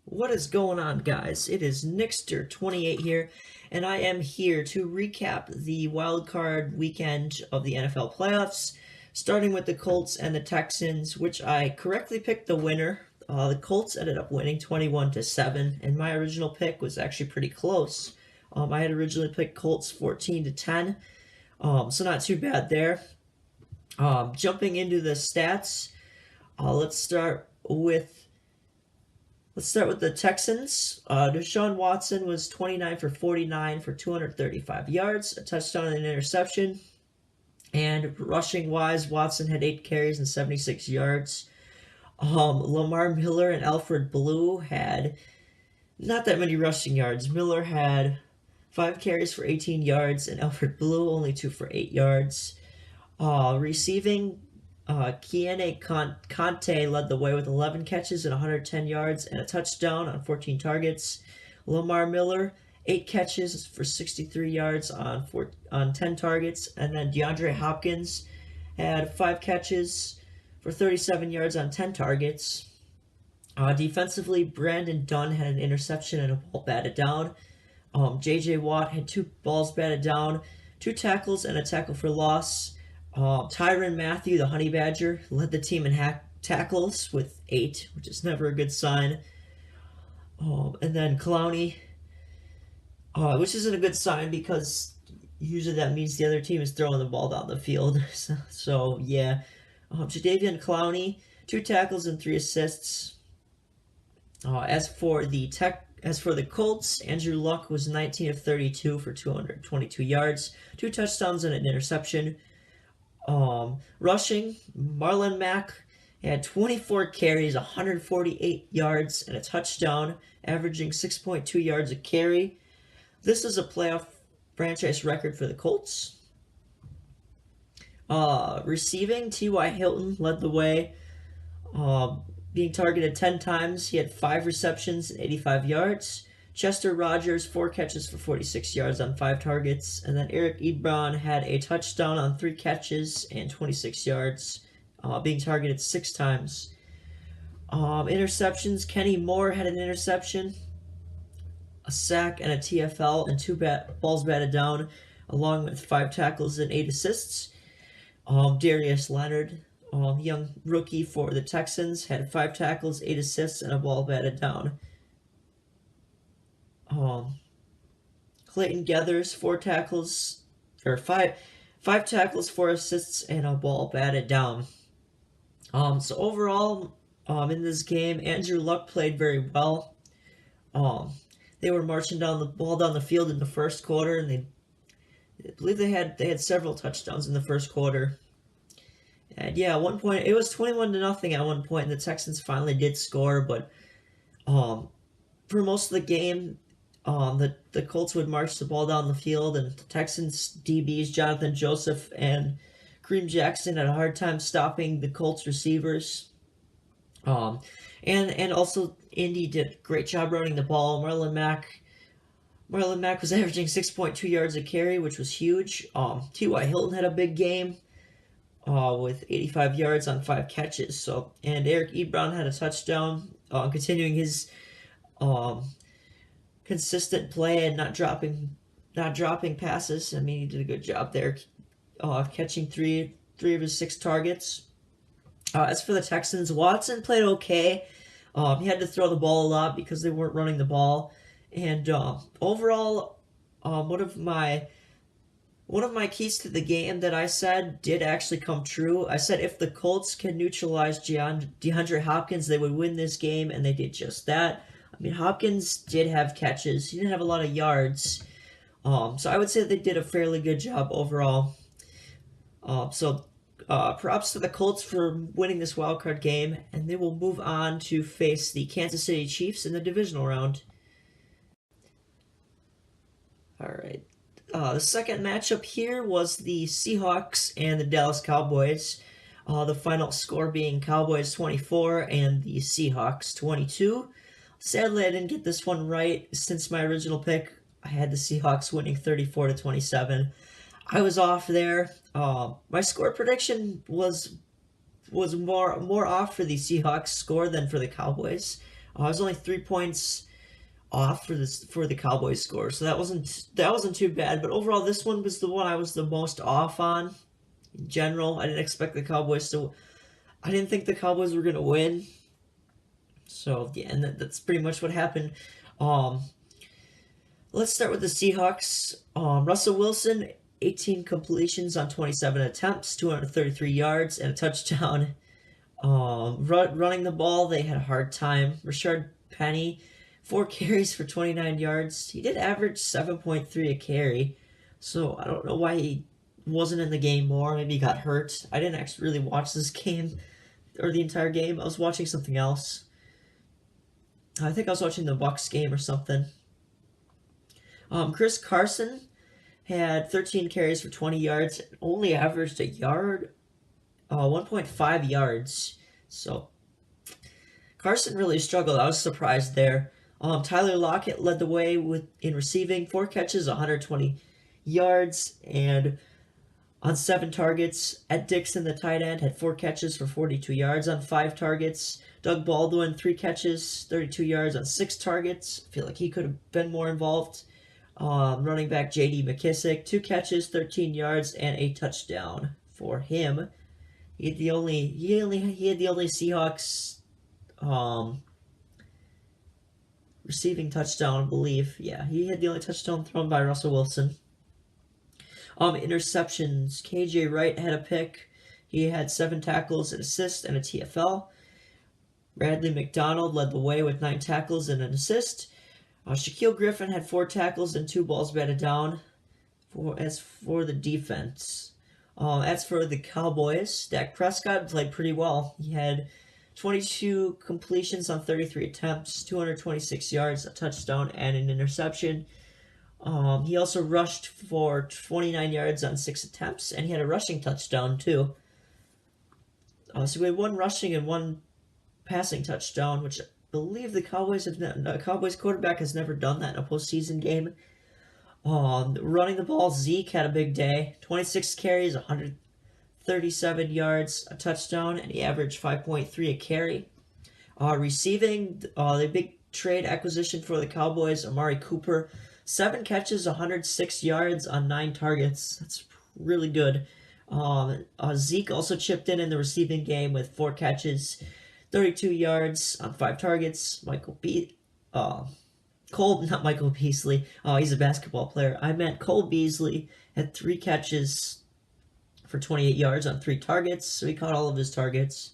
What is going on, guys? It is Nixter28 here, and I am here to recap the wild card weekend of the NFL playoffs, starting with the Colts and the Texans, which I correctly picked the winner. The Colts ended up winning 21-7, and my original pick was actually pretty close. I had originally picked Colts 14-10, so not too bad there. Jumping into the stats, let's start with the Texans. Deshaun Watson was 29 for 49 for 235 yards, a touchdown and an interception. And rushing wise, Watson had 8 carries and 76 yards. Lamar Miller and Alfred Blue had not that many rushing yards. Miller had 5 carries for 18 yards, and Alfred Blue only 2 for 8 yards. Receiving, Keane Conte led the way with 11 catches and 110 yards and a touchdown on 14 targets. Lamar Miller, 8 catches for 63 yards on 10 targets. And then DeAndre Hopkins had 5 catches for 37 yards on 10 targets. Defensively, Brandon Dunn had an interception and a ball batted down. J.J. Watt had 2 balls batted down, 2 tackles, and a tackle for loss. Tyrann Mathieu, the Honey Badger, led the team in tackles with 8, which is never a good sign. And then Clowney, which isn't a good sign because usually that means the other team is throwing the ball down the field. So yeah. Jadeveon Clowney, 2 tackles and 3 assists. As for the Colts, Andrew Luck was 19 of 32 for 222 yards, 2 touchdowns and an interception. Rushing, Marlon Mack had 24 carries, 148 yards, and a touchdown, averaging 6.2 yards a carry. This is a playoff franchise record for the Colts. Receiving, T.Y. Hilton led the way, being targeted 10 times. He had 5 receptions and 85 yards. Chester Rogers, 4 catches for 46 yards on 5 targets. And then Eric Ebron had a touchdown on 3 catches and 26 yards, being targeted 6 times. Interceptions, Kenny Moore had an interception, a sack, and a TFL, and 2 balls batted down, along with 5 tackles and 8 assists. Darius Leonard, young rookie for the Texans, had 5 tackles, 8 assists, and a ball batted down. Clayton Geathers, 4 tackles, or 5 tackles, 4 assists, and a ball batted down. So overall, in this game, Andrew Luck played very well. They were marching down the field in the first quarter, and I believe they had several touchdowns in the first quarter. And yeah, at one point it was 21-0 at one point, and the Texans finally did score, but for most of the game, the Colts would march the ball down the field, and the Texans DBs, Jonathan Joseph and Kareem Jackson, had a hard time stopping the Colts receivers. And also Indy did a great job running the ball. Marlon Mack was averaging 6.2 yards a carry, which was huge. T.Y. Hilton had a big game, with 85 yards on 5 catches. And Eric Ebron had a touchdown, continuing his consistent play and not dropping passes. I mean, he did a good job there, catching three of his 6 targets. As for the Texans, Watson played okay. He had to throw the ball a lot because they weren't running the ball. And overall, one of my keys to the game that I said did actually come true. I said if the Colts can neutralize DeAndre Hopkins, they would win this game, and they did just that. I mean, Hopkins did have catches. He didn't have a lot of yards. So I would say they did a fairly good job overall. Props to the Colts for winning this wildcard game, and they will move on to face the Kansas City Chiefs in the divisional round. Alright. The second matchup here was the Seahawks and the Dallas Cowboys. The final score being Cowboys 24 and the Seahawks 22. Sadly, I didn't get this one right. Since my original pick, I had the Seahawks winning 34-27. I was off there. My score prediction was more off for the Seahawks score than for the Cowboys. I was only 3 points off for the Cowboys score, so that wasn't too bad. But overall, this one was the one I was the most off on. In general, I didn't expect the Cowboys to. I didn't think the Cowboys were gonna win. So yeah, and that's pretty much what happened. Um, let's start with the Seahawks. Russell Wilson, 18 completions on 27 attempts, 233 yards, and a touchdown. Running the ball, they had a hard time. Rashard Penny, 4 carries for 29 yards. He did average 7.3 a carry, so I don't know why he wasn't in the game more. Maybe he got hurt. I didn't actually really watch this game or the entire game. I was watching something else. I think I was watching the Bucs game or something. Chris Carson had 13 carries for 20 yards, only averaged a yard, 1.5 yards. So Carson really struggled. I was surprised there. Tyler Lockett led the way in receiving, 4 catches, 120 yards, and on 7 targets. Ed Dixon, the tight end, had 4 catches for 42 yards on 5 targets. Doug Baldwin, 3 catches, 32 yards on 6 targets. I feel like he could have been more involved. Running back J.D. McKissick, 2 catches, 13 yards, and a touchdown for him. He had the only Seahawks receiving touchdown, I believe. Yeah, he had the only touchdown thrown by Russell Wilson. Interceptions. KJ Wright had a pick. He had 7 tackles, an assist, and a TFL. Bradley McDonald led the way with 9 tackles and an assist. Shaquille Griffin had 4 tackles and 2 balls batted down. As for the defense, as for the Cowboys, Dak Prescott played pretty well. He had 22 completions on 33 attempts, 226 yards, a touchdown, and an interception. He also rushed for 29 yards on 6 attempts, and he had a rushing touchdown too. So we had 1 rushing and 1 passing touchdown, which I believe the Cowboys quarterback has never done that in a postseason game. Running the ball, Zeke had a big day. 26 carries, 137 yards, a touchdown, and he averaged 5.3 a carry. Receiving, the big trade acquisition for the Cowboys, Amari Cooper, 7 catches, 106 yards on 9 targets. That's really good. Zeke also chipped in the receiving game with 4 catches, 32 yards on 5 targets. Not Michael Beasley. He's a basketball player. I meant Cole Beasley had 3 catches for 28 yards on 3 targets, so he caught all of his targets.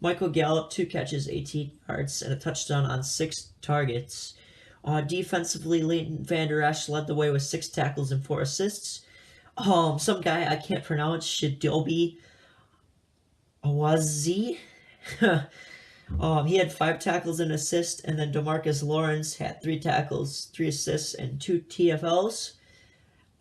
Michael Gallup, 2 catches, 18 yards, and a touchdown on 6 targets. Defensively, Leighton Vander Esch led the way with 6 tackles and 4 assists. Some guy I can't pronounce, Shidobi Awazi. He had 5 tackles and assist, and then DeMarcus Lawrence had 3 tackles, 3 assists, and 2 TFLs.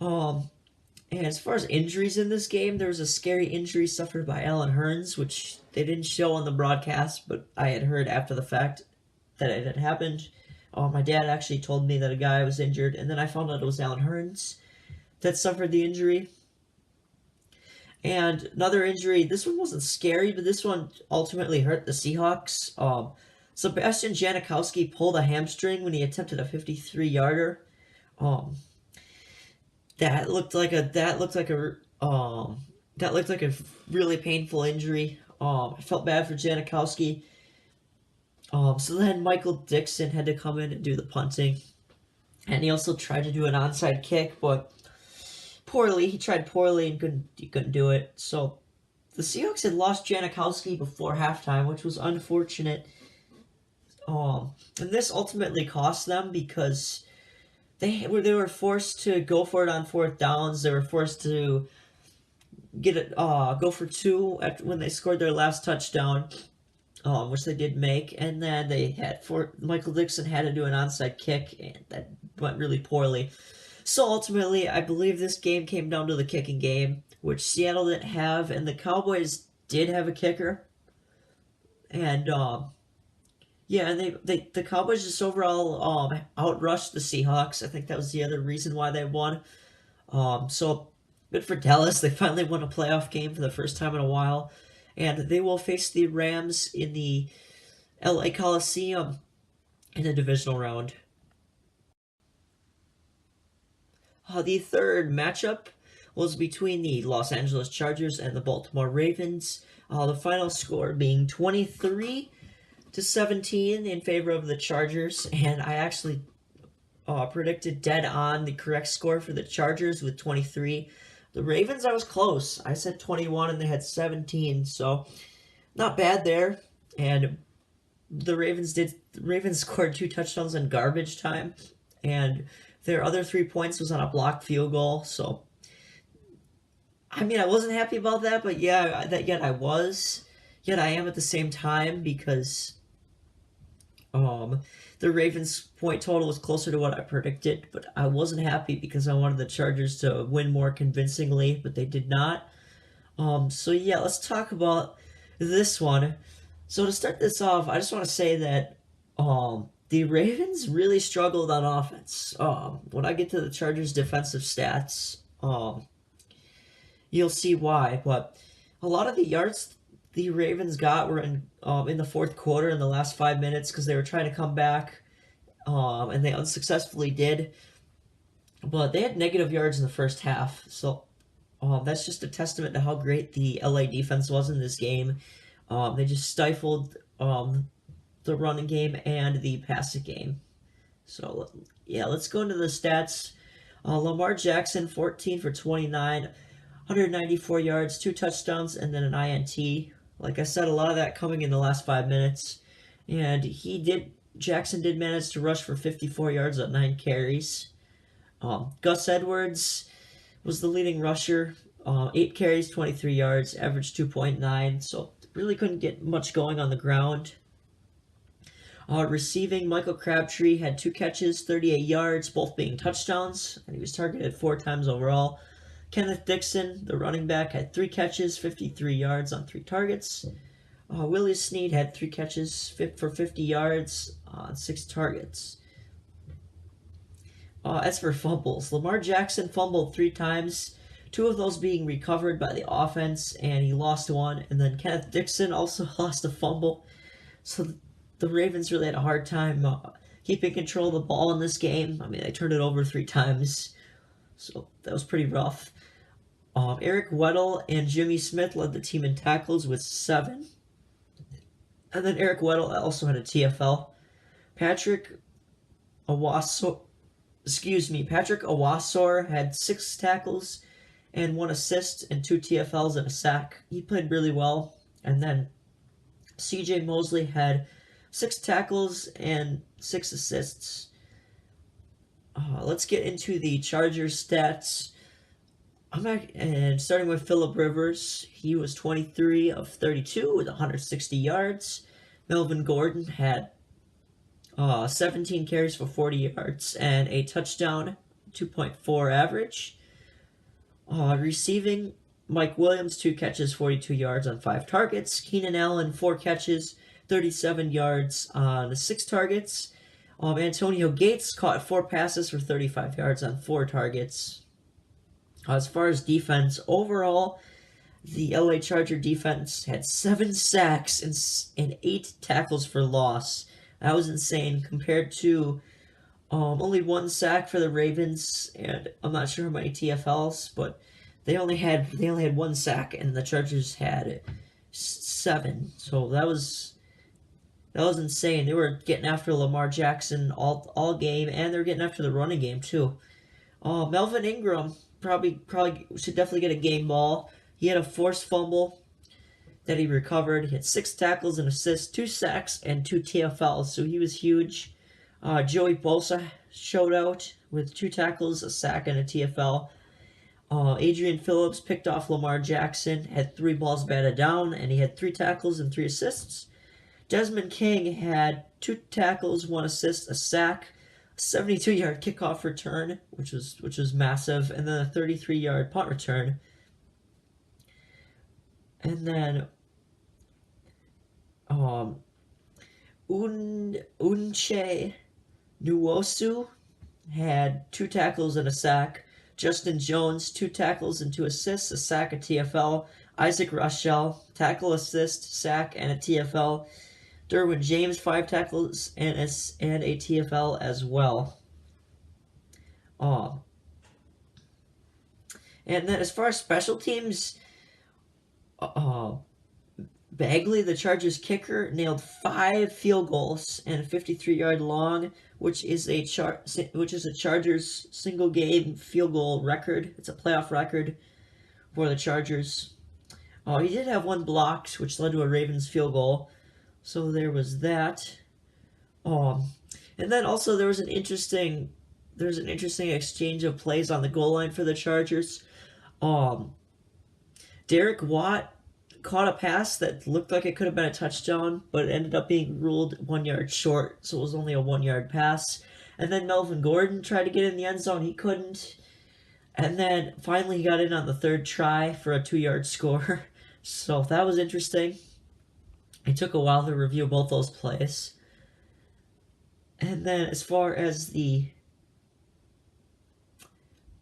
And as far as injuries in this game, there was a scary injury suffered by Allen Hurns, which they didn't show on the broadcast, but I had heard after the fact that it had happened. My dad actually told me that a guy was injured, and then I found out it was Allen Hurns that suffered the injury. And another injury, this one wasn't scary, but this one ultimately hurt the Seahawks. Sebastian Janikowski pulled a hamstring when he attempted a 53-yarder. That looked like a really painful injury. I felt bad for Janikowski. So then Michael Dixon had to come in and do the punting. And he also tried to do an onside kick, but he tried poorly and he couldn't do it. So the Seahawks had lost Janikowski before halftime, which was unfortunate. And this ultimately cost them because they were forced to go for it on 4th downs. They were forced to go for 2 when they scored their last touchdown, which they did make. And then Michael Dixon had to do an onside kick, and that went really poorly. So ultimately, I believe this game came down to the kicking game, which Seattle didn't have, and the Cowboys did have a kicker. And the Cowboys just overall outrushed the Seahawks. I think that was the other reason why they won. So good for Dallas. They finally won a playoff game for the first time in a while, and they will face the Rams in the LA Coliseum in the divisional round. The third matchup was between the Los Angeles Chargers and the Baltimore Ravens. The final score being 23-17 in favor of the Chargers, and I actually predicted dead on the correct score for the Chargers with 23. The Ravens, I was close. I said 21 and they had 17, so not bad there. And the Ravens scored 2 touchdowns in garbage time, and their other 3 points was on a blocked field goal. So I mean, I wasn't happy about that, but yeah, yet I am at the same time, because the Ravens point total was closer to what I predicted, but I wasn't happy because I wanted the Chargers to win more convincingly, but they did not. So yeah, let's talk about this one. So to start this off, I just want to say that the Ravens really struggled on offense. When I get to the Chargers' defensive stats, you'll see why. But a lot of the yards the Ravens got were in the fourth quarter in the last 5 minutes, because they were trying to come back, and they unsuccessfully did. But they had negative yards in the first half, so that's just a testament to how great the LA defense was in this game. They just stifled the running game and the passing game. So yeah, let's go into the stats. Lamar Jackson, 14 for 29, 194 yards, 2 touchdowns, and then an INT. Like I said, a lot of that coming in the last 5 minutes. And Jackson did manage to rush for 54 yards on 9 carries. Gus Edwards was the leading rusher. 8 carries, 23 yards, average 2.9. So really couldn't get much going on the ground. Receiving, Michael Crabtree had 2 catches, 38 yards, both being touchdowns, and he was targeted 4 times overall. Kenneth Dixon, the running back, had 3 catches, 53 yards on 3 targets. Willie Snead had 3 catches for 50 yards on 6 targets. As for fumbles, Lamar Jackson fumbled 3 times, 2 of those being recovered by the offense, and he lost 1. And then Kenneth Dixon also lost a fumble. So the Ravens really had a hard time keeping control of the ball in this game. I mean, they turned it over 3 times, so that was pretty rough. Eric Weddle and Jimmy Smith led the team in tackles with 7. And then Eric Weddle also had a TFL. Patrick Owasor had 6 tackles and 1 assist and 2 TFLs and a sack. He played really well. And then CJ Mosley had 6 tackles and 6 assists. Let's get into the Chargers stats. And starting with Phillip Rivers, he was 23 of 32 with 160 yards. Melvin Gordon had 17 carries for 40 yards and a touchdown, 2.4 average. Receiving, Mike Williams, 2 catches, 42 yards on 5 targets. Keenan Allen, 4 catches, 37 yards on 6 targets. Antonio Gates caught 4 passes for 35 yards on 4 targets. As far as defense, overall, the LA Charger defense had 7 sacks and 8 tackles for loss. That was insane compared to only 1 sack for the Ravens, and I'm not sure how many TFLs, but they only had 1 sack, and the Chargers had 7. So that was insane. They were getting after Lamar Jackson all game, and they were getting after the running game too. Melvin Ingram probably should definitely get a game ball. He had a forced fumble that he recovered. He had 6 tackles and assists, 2 sacks, and 2 TFLs, so he was huge. Joey Bosa showed out with 2 tackles, a sack, and a TFL. Adrian Phillips picked off Lamar Jackson, had 3 balls batted down, and he had 3 tackles and 3 assists. Desmond King had 2 tackles, 1 assist, a sack, a 72-yard kickoff return, which was massive, and then a 33-yard punt return. And then Unche Nwosu had 2 tackles and a sack. Justin Jones, 2 tackles and 2 assists, a sack, a TFL. Isaac Rochelle, tackle, assist, sack, and a TFL. Derwin James, 5 tackles and a TFL as well. Um, and then as far as special teams, uh, Bagley, the Chargers kicker, nailed 5 field goals and a 53-yard long, which is a Chargers single game field goal record. It's a playoff record for the Chargers. He did have 1 blocked, which led to a Ravens field goal. So there was that. And then also there was an interesting exchange of plays on the goal line for the Chargers. Derek Watt caught a pass that looked like it could have been a touchdown, but it ended up being ruled 1 yard short, so it was only a 1-yard pass. And then Melvin Gordon tried to get in the end zone, he couldn't. And then finally he got in on the 3rd try for a 2-yard score. So that was interesting. It took a while to review both those plays. And then as far as the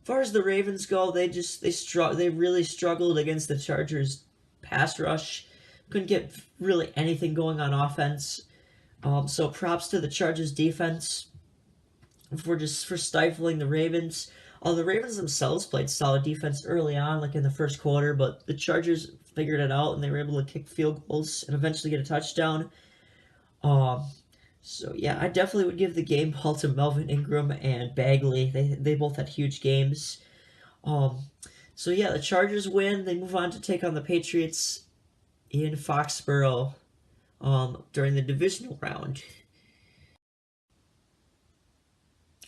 Ravens go, they really struggled against the Chargers pass rush. Couldn't get really anything going on offense. So props to the Chargers defense for stifling the Ravens. The Ravens themselves played solid defense early on, like in the first quarter, but the Chargers figured it out and they were able to kick field goals and eventually get a touchdown. So yeah, I definitely would give the game ball to Melvin Ingram and Bagley. They both had huge games. So yeah, the Chargers win. They move on to take on the Patriots in Foxborough during the divisional round.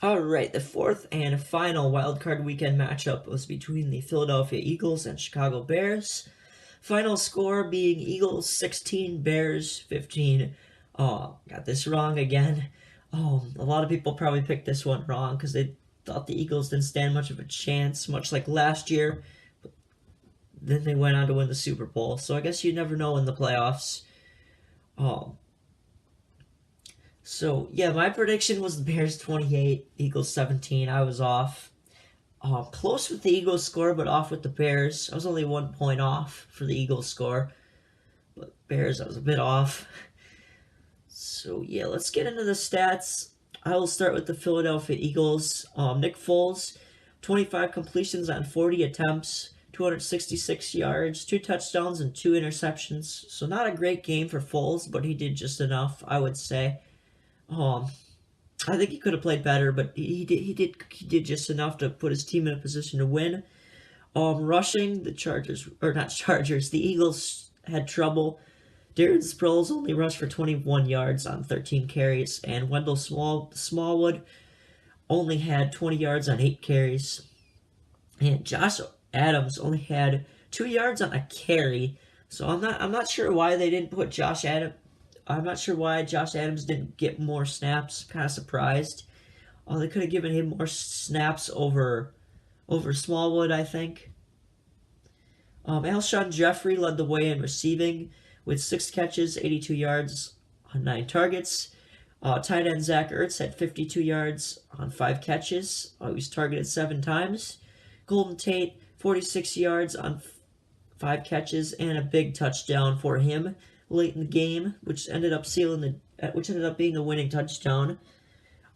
Alright, the 4th and final wildcard weekend matchup was between the Philadelphia Eagles and Chicago Bears. Final score being Eagles 16, Bears 15. Got this wrong again. A lot of people probably picked this one wrong because they thought the Eagles didn't stand much of a chance, much like last year. But then they went on to win the Super Bowl, so I guess you never know in the playoffs. So yeah, my prediction was the Bears 28, Eagles 17. I was off. Close with the Eagles score, but off with the Bears. I was only 1 point off for the Eagles score, but Bears, I was a bit off. So yeah, let's get into the stats. I will start with the Philadelphia Eagles. Nick Foles, 25 completions on 40 attempts, 266 yards, 2 touchdowns, and 2 interceptions. So not a great game for Foles, but he did just enough, I would say. I think he could have played better, but he did just enough to put his team in a position to win. Rushing, the Eagles had trouble. Darren Sproles only rushed for 21 yards on 13 carries, and Wendell Smallwood only had 20 yards on 8 carries. And Josh Adams only had 2 yards on a carry. So I'm not sure why they didn't put Josh Adams. I'm not sure why Josh Adams didn't get more snaps. Kind of surprised. They could have given him more snaps over Smallwood, I think. Alshon Jeffrey led the way in receiving with 6 catches, 82 yards on 9 targets. Tight end Zach Ertz had 52 yards on 5 catches. He was targeted 7 times. Golden Tate, 46 yards on 5 catches and a big touchdown for him late in the game, which ended up being the winning touchdown.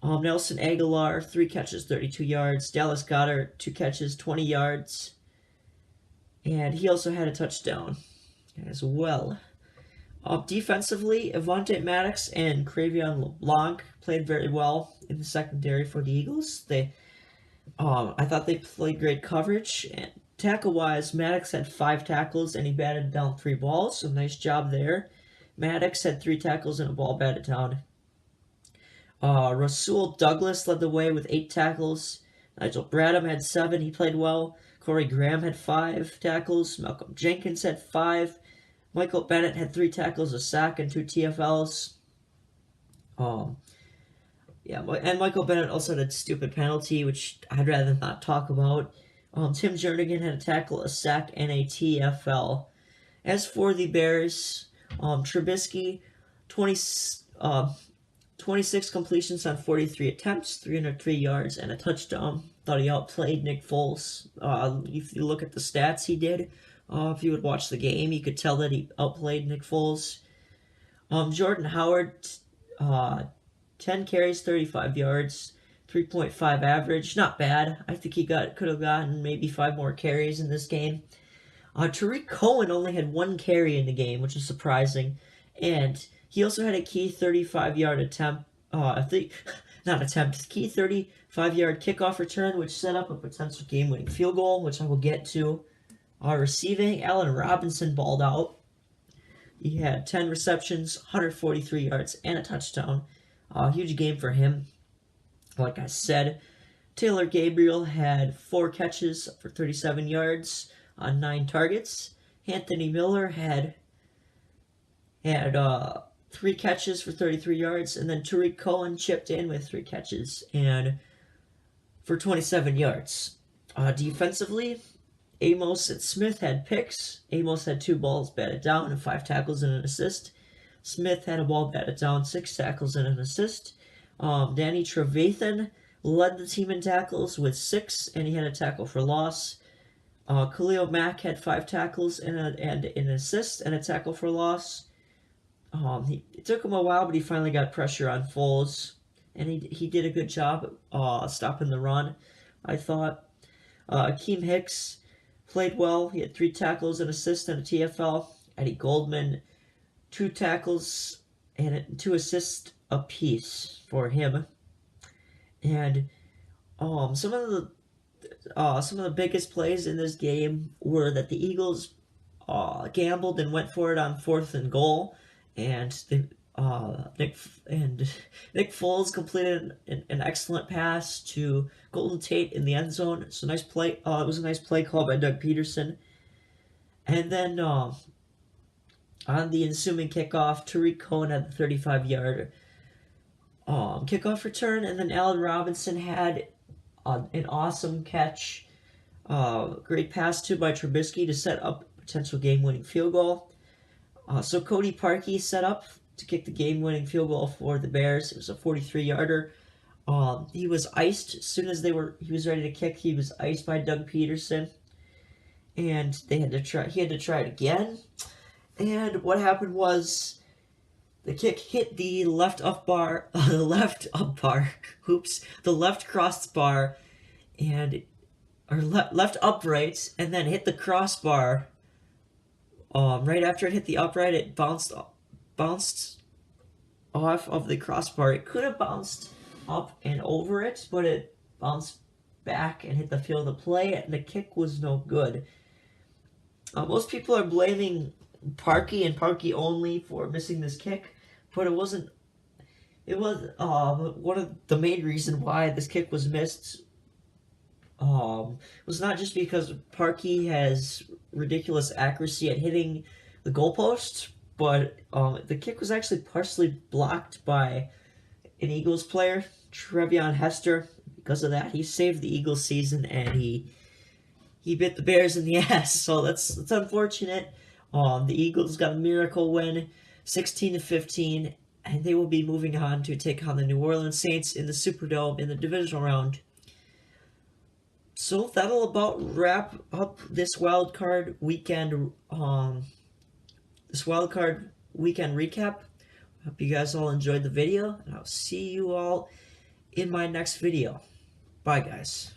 Nelson Aguilar, 3 catches, 32 yards. Dallas Goedert, 2 catches, 20 yards. And he also had a touchdown as well. Defensively, Avonte Maddox and Cravion LeBlanc played very well in the secondary for the Eagles. I thought they played great coverage. And tackle-wise, Maddox had 5 tackles and he batted down 3 balls, so nice job there. Maddox had 3 tackles and a ball batted down. Rasul Douglas led the way with 8 tackles. Nigel Bradham had 7, he played well. Corey Graham had 5 tackles. Malcolm Jenkins had 5. Michael Bennett had 3 tackles, a sack, and 2 TFLs. And Michael Bennett also had a stupid penalty, which I'd rather not talk about. Tim Jernigan had a tackle, a sack, and a TFL. As for the Bears, Trubisky, 26 completions on 43 attempts, 303 yards, and a touchdown. Thought he outplayed Nick Foles. If you look at the stats he did, if you would watch the game, you could tell that he outplayed Nick Foles. Jordan Howard, 10 carries, 35 yards, 3.5 average. Not bad. I think he could have gotten maybe 5 more carries in this game. Tariq Cohen only had 1 carry in the game, which is surprising. And he also had a key 35-yard attempt. Not attempt, key 35-yard kickoff return, which set up a potential game-winning field goal, which I will get to. Receiving, Allen Robinson balled out. He had 10 receptions, 143 yards, and a touchdown. Huge game for him. Like I said, Taylor Gabriel had 4 catches for 37 yards on 9 targets. Anthony Miller had 3 catches for 33 yards, and then Tariq Cohen chipped in with 3 catches and for 27 yards. Defensively, Amos and Smith had picks. Amos had 2 balls batted down and 5 tackles and an assist. Smith had a ball batted down, 6 tackles and an assist. Danny Trevathan led the team in tackles with 6, and he had a tackle for loss. Khalil Mack had 5 tackles and an assist and a tackle for loss. It took him a while, but he finally got pressure on Foles, and he did a good job stopping the run, I thought. Akeem Hicks played well. He had 3 tackles, an assist, and a TFL. Eddie Goldman, 2 tackles and 2 assists apiece for him. And some of the biggest plays in this game were that the Eagles gambled and went for it on 4th and goal, and Nick Foles completed an excellent pass to Golden Tate in the end zone. It's a nice play. It was a nice play call by Doug Peterson. And then on the ensuing kickoff, Tariq Cohen had the 35-yard kickoff return, and then Allen Robinson had an awesome catch. Great pass by Trubisky to set up a potential game-winning field goal. So Cody Parkey set up to kick the game-winning field goal for the Bears. It was a 43-yarder. He was iced as soon as he was ready to kick. He was iced by Doug Peterson, and he had to try it again. And what happened was the kick hit the left crossbar, left upright, and then hit the crossbar. Right after it hit the upright, it bounced off of the crossbar. It could have bounced up and over it, but it bounced back and hit the field of play, and the kick was no good. Most people are blaming Parkey and Parkey only for missing this kick, but it wasn't. It was one of the main reason why this kick was missed. Was not just because Parkey has ridiculous accuracy at hitting the goalpost, but the kick was actually partially blocked by an Eagles player, Trevion Hester. Because of that, he saved the Eagles season, and he bit the Bears in the ass. So that's unfortunate. The Eagles got a miracle win, 16-15, and they will be moving on to take on the New Orleans Saints in the Superdome in the divisional round. So that'll about wrap up this wild card weekend. Recap. Hope you guys all enjoyed the video, and I'll see you all in my next video. Bye, guys.